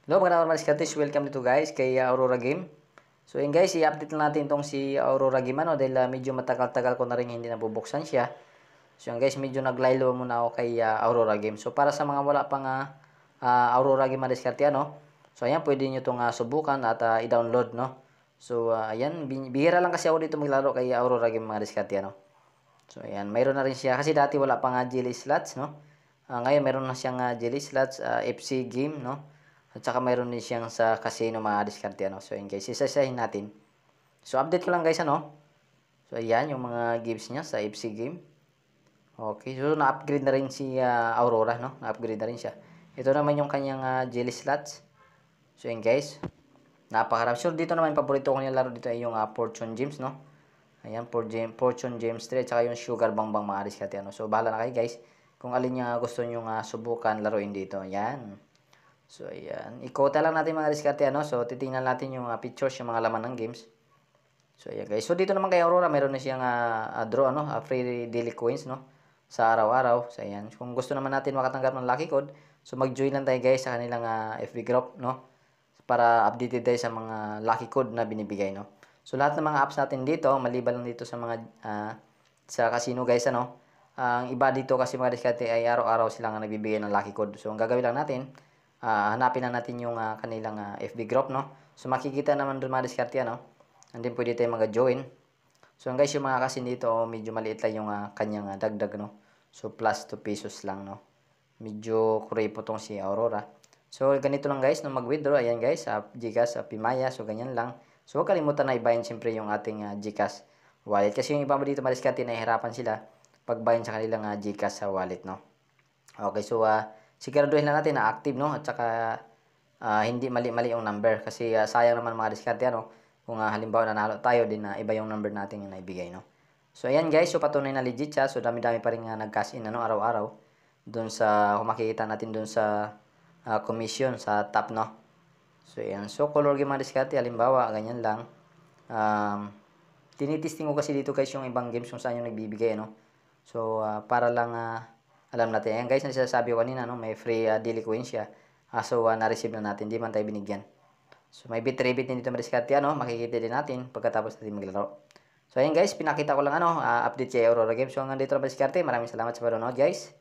Hello mga naman mga diskartes, welcome dito guys kay Aurora Game. So yun guys, i-update lang natin tong si Aurora Game dahil medyo matagal-tagal ko na rin hindi nabubuksan siya. So yun guys, medyo naglaylo muna ako kay Aurora Game. So para sa mga wala pang Aurora Game na diskarte so ayan, pwede nyo itong subukan at i-download no. So ayan, bihira lang kasi ako dito maglaro kay Aurora Game mga diskarte So ayan, mayroon na rin siya kasi dati wala pang jelly slots no. Ngayon meron na siyang jelly slots, FC game no. At saka mayroon din siyang sa casino mga diskarte So yun guys, isa-isahin natin. So update ko lang guys So ayan yung mga gives niya sa FC game. Okay, so na-upgrade na rin si Aurora no. Na-upgrade na rin siya. Ito naman yung kanyang jelly slots. So yun guys. Napakarami. So dito naman paborito ko nilalaro dito ay yung Fortune Gems no. Ayan, Fortune Gems 3 at saka yung Sugar Bang Bang mga diskarte So bahala na kayo guys kung alin yung gusto niyo subukan laruin dito. Ayan. So, ayan. Ikota lang natin mga diskarte, So, titingnan natin yung pictures, yung mga laman ng games. So, ayan guys. So, dito naman kay Aurora, meron na siyang draw, free daily coins, sa araw-araw. So, ayan. Kung gusto naman natin makatanggap ng lucky code, so, mag-join lang tayo guys sa kanilang FB group, Para updated tayo sa mga lucky code na binibigay, So, lahat ng mga apps natin dito, maliban lang dito sa mga, sa casino guys, Ang iba dito kasi mga diskarte ay araw-araw silang nagbibigay ng lucky code. So, ang gagawin lang natin, hanapin na natin yung kanilang FB group, So, makikita naman doon mga diskarte, And then, pwede tayo mag-join. So, guys, yung mga kasi dito, medyo maliit lang yung kanyang dagdag, So, plus 2 pesos lang, Medyo kurepo tong si Aurora. So, ganito lang guys, mag-withdraw, ayan guys, GCash, Pimaya, so ganyan lang. So, huwag kalimutan na ibayin siyempre yung ating GCash wallet. Kasi yung iba dito mga diskarte, nahihirapan sila pagbayin sa kanilang GCash sa wallet, Okay, so, siguraduhin lang natin na active At saka hindi mali-mali yung number kasi sayang naman mga diskarte kung halimbawa nanalo tayo din iba yung number natin yung naibigay So ayan guys, so patunay na legit siya. So dami-dami pa rin nag-cash in araw-araw doon sa kung makikita natin doon sa commission sa top So ayan, so color game mga diskarte halimbawa ganyan lang. Tinitesting ko kasi dito guys yung ibang games kung saan yung nagbibigay So para lang alam natin. Ayan guys, nasasabi ko kanina, may free daily coins siya. So, na-receive na natin. Di man tayo binigyan. So, may bit rebate din dito mariskarte, makikita din natin pagkatapos natin maglaro. So, ayan guys, pinakita ko lang update kay Aurora Games. So, hanggang dito na mariskarte. Maraming salamat sa panonood guys.